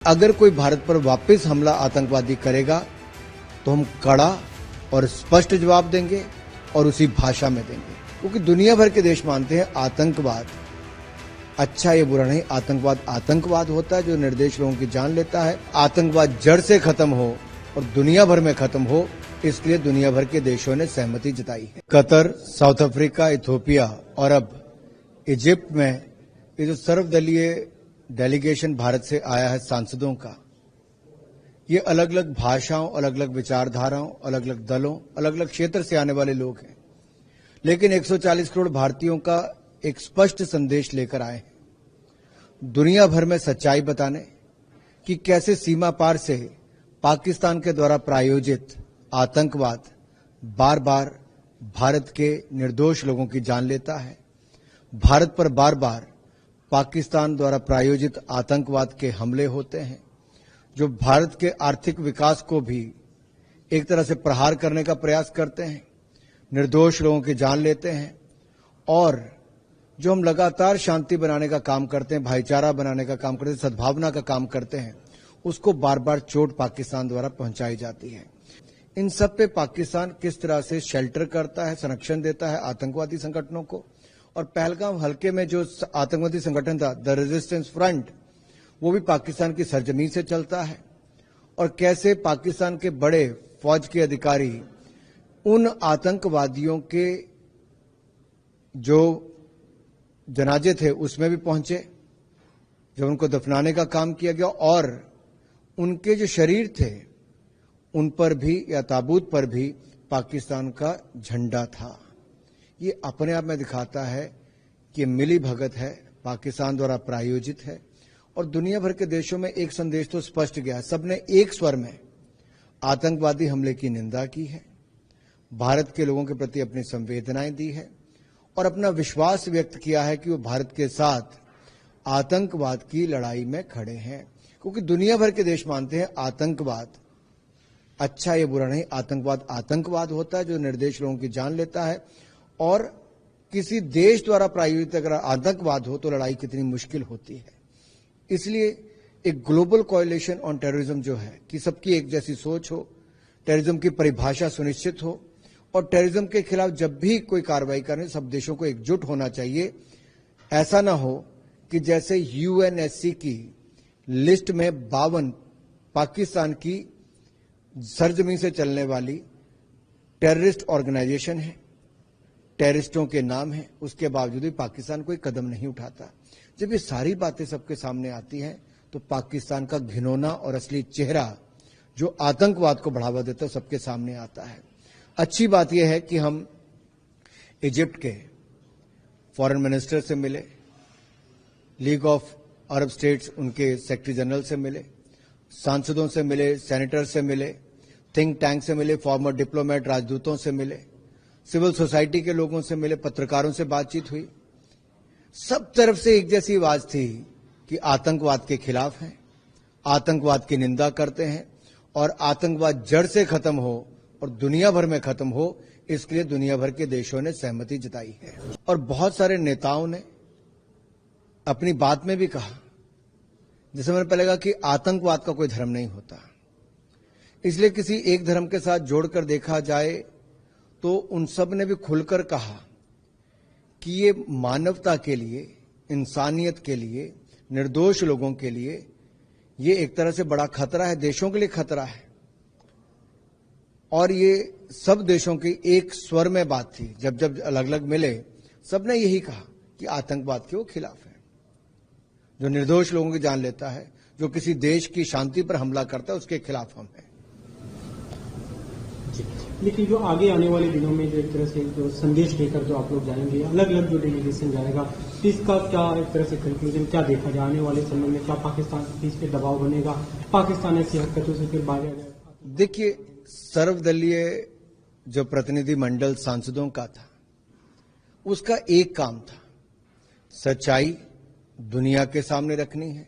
अगर कोई भारत पर वापस हमला आतंकवादी करेगा तो हम कड़ा और स्पष्ट जवाब देंगे और उसी भाषा में देंगे, क्योंकि दुनिया भर के देश मानते हैं आतंकवाद अच्छा या बुरा नहीं, आतंकवाद होता है जो निर्दोष लोगों की जान लेता है। आतंकवाद जड़ से खत्म हो और दुनिया भर में खत्म हो, इसलिए दुनिया भर के देशों ने सहमति जताई है। कतर, साउथ अफ्रीका, इथियोपिया और अब इजिप्ट में ये जो सर्वदलीय डेलीगेशन भारत से आया है सांसदों का, ये अलग अलग भाषाओं, अलग अलग विचारधाराओं, अलग अलग दलों, अलग अलग क्षेत्र से आने वाले लोग हैं, लेकिन 140 करोड़ भारतीयों का एक स्पष्ट संदेश लेकर आए हैं, दुनिया भर में सच्चाई बताने कि कैसे सीमा पार से पाकिस्तान के द्वारा प्रायोजित आतंकवाद बार बार भारत के निर्दोष लोगों की जान लेता है। भारत पर बार बार पाकिस्तान द्वारा प्रायोजित आतंकवाद के हमले होते हैं, जो भारत के आर्थिक विकास को भी एक तरह से प्रहार करने का प्रयास करते हैं, निर्दोष लोगों की जान लेते हैं। और जो हम लगातार शांति बनाने का काम करते हैं, भाईचारा बनाने का काम करते हैं, सद्भावना का काम करते हैं, उसको बार बार चोट पाकिस्तान द्वारा पहुंचाई जाती है। इन सब पे पाकिस्तान किस तरह से शेल्टर करता है, संरक्षण देता है आतंकवादी संगठनों को। और पहलगाम हल्के में जो आतंकवादी संगठन था द रेजिस्टेंस फ्रंट, वो भी पाकिस्तान की सरजमीन से चलता है। और कैसे पाकिस्तान के बड़े फौज के अधिकारी उन आतंकवादियों के जो जनाजे थे उसमें भी पहुंचे, जब उनको दफनाने का काम किया गया, और उनके जो शरीर थे उन पर भी या ताबूत पर भी पाकिस्तान का झंडा था। ये अपने आप में दिखाता है कि मिली भगत है, पाकिस्तान द्वारा प्रायोजित है। और दुनिया भर के देशों में एक संदेश तो स्पष्ट गया है, सबने एक स्वर में आतंकवादी हमले की निंदा की है, भारत के लोगों के प्रति अपनी संवेदनाएं दी है और अपना विश्वास व्यक्त किया है कि वो भारत के साथ आतंकवाद की लड़ाई में खड़े हैं। क्योंकि दुनिया भर के देश मानते हैं आतंकवाद अच्छा या बुरा नहीं, आतंकवाद होता है जो निर्दोष लोगों की जान लेता है। और किसी देश द्वारा प्रायोजित अगर आतंकवाद हो तो लड़ाई कितनी मुश्किल होती है। इसलिए एक ग्लोबल कोएलिशन ऑन टेररिज्म जो है कि सबकी एक जैसी सोच हो, टेररिज्म की परिभाषा सुनिश्चित हो, और टेररिज्म के खिलाफ जब भी कोई कार्रवाई करने सब देशों को एकजुट होना चाहिए। ऐसा ना हो कि जैसे यूएनएससी की लिस्ट में 52 पाकिस्तान की सरजमीन से चलने वाली टेररिस्ट ऑर्गेनाइजेशन है, टेररिस्टों के नाम हैं, उसके बावजूद भी पाकिस्तान कोई कदम नहीं उठाता। जब ये सारी बातें सबके सामने आती हैं तो पाकिस्तान का घिनौना और असली चेहरा जो आतंकवाद को बढ़ावा देता है सबके सामने आता है। अच्छी बात यह है कि हम इजिप्ट के फॉरेन मिनिस्टर से मिले, लीग ऑफ अरब स्टेट्स उनके सेक्रेटरी जनरल से मिले, सांसदों से मिले, सेनेटर से मिले, थिंक टैंक से मिले, फॉर्मर डिप्लोमेट राजदूतों से मिले, सिविल सोसाइटी के लोगों से मिले, पत्रकारों से बातचीत हुई। सब तरफ से एक जैसी आवाज थी कि आतंकवाद के खिलाफ हैं, आतंकवाद की निंदा करते हैं और आतंकवाद जड़ से खत्म हो और दुनिया भर में खत्म हो, इसलिए दुनिया भर के देशों ने सहमति जताई है। और बहुत सारे नेताओं ने अपनी बात में भी कहा, जैसे मैंने पहले कहा कि आतंकवाद का कोई धर्म नहीं होता, इसलिए किसी एक धर्म के साथ जोड़कर देखा जाए तो उन सब ने भी खुलकर कहा कि ये मानवता के लिए, इंसानियत के लिए, निर्दोष लोगों के लिए ये एक तरह से बड़ा खतरा है, देशों के लिए खतरा है। और ये सब देशों की एक स्वर में बात थी, जब जब अलग अलग मिले सबने यही कहा कि आतंकवाद के वो खिलाफ है, जो निर्दोष लोगों की जान लेता है, जो किसी देश की शांति पर हमला करता है, उसके खिलाफ हम हैं। लेकिन जो आगे आने वाले दिनों में जो एक तरह से जो संदेश लेकर जो आप लोग जाएंगे, अलग अलग जो डेलीगेशन जाएगा, तो इसका क्या एक तरह से कंक्लूजन क्या देखा जाए आने वाले समय में? क्या पाकिस्तान के बीच पे दबाव बनेगा, पाकिस्तान ऐसी हरकतों से फिर बाहर आ जाएगा? देखिए, सर्वदलीय जो प्रतिनिधि मंडल सांसदों का था, उसका एक काम था, सच्चाई दुनिया के सामने रखनी है,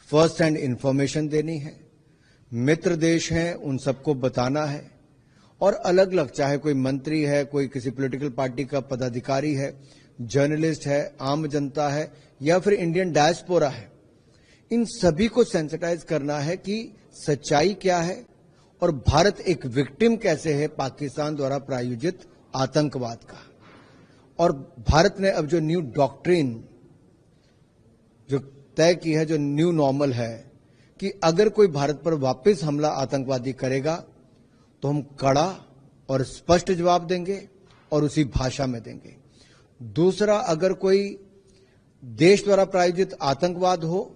फर्स्ट हैंड इंफॉर्मेशन देनी है, मित्र देश हैं उन सबको बताना है। और अलग अलग, चाहे कोई मंत्री है, कोई किसी पॉलिटिकल पार्टी का पदाधिकारी है, जर्नलिस्ट है, आम जनता है, या फिर इंडियन डायस्पोरा है, इन सभी को सेंसिटाइज करना है कि सच्चाई क्या है और भारत एक विक्टिम कैसे है पाकिस्तान द्वारा प्रायोजित आतंकवाद का। और भारत ने अब जो न्यू डॉक्ट्रिन जो तय की है, जो न्यू नॉर्मल है कि अगर कोई भारत पर वापस हमला आतंकवादी करेगा तो हम कड़ा और स्पष्ट जवाब देंगे और उसी भाषा में देंगे। दूसरा, अगर कोई देश द्वारा प्रायोजित आतंकवाद हो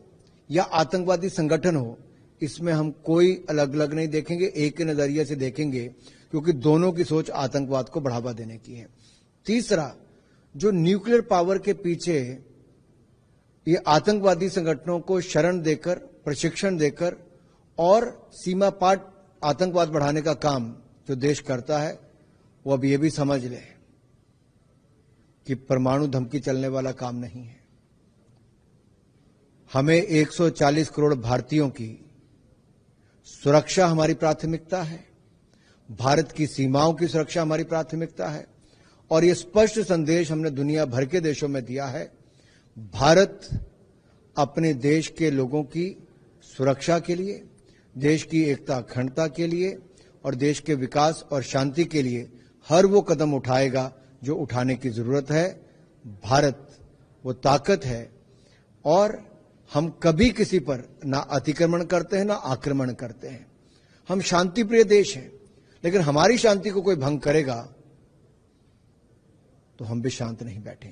या आतंकवादी संगठन हो, इसमें हम कोई अलग अलग नहीं देखेंगे, एक ही नजरिए से देखेंगे, क्योंकि दोनों की सोच आतंकवाद को बढ़ावा देने की है। तीसरा, जो न्यूक्लियर पावर के पीछे ये आतंकवादी संगठनों को शरण देकर, प्रशिक्षण देकर और सीमा पार आतंकवाद बढ़ाने का काम जो देश करता है, वो अब ये भी समझ ले कि परमाणु धमकी चलने वाला काम नहीं है। हमें 140 करोड़ भारतीयों की सुरक्षा हमारी प्राथमिकता है, भारत की सीमाओं की सुरक्षा हमारी प्राथमिकता है। और ये स्पष्ट संदेश हमने दुनिया भर के देशों में दिया है, भारत अपने देश के लोगों की सुरक्षा के लिए, देश की एकता अखंडता के लिए और देश के विकास और शांति के लिए हर वो कदम उठाएगा जो उठाने की जरूरत है। भारत वो ताकत है और हम कभी किसी पर ना अतिक्रमण करते हैं ना आक्रमण करते हैं। हम शांति प्रिय देश हैं, लेकिन हमारी शांति को कोई भंग करेगा तो हम भी शांत नहीं बैठेंगे।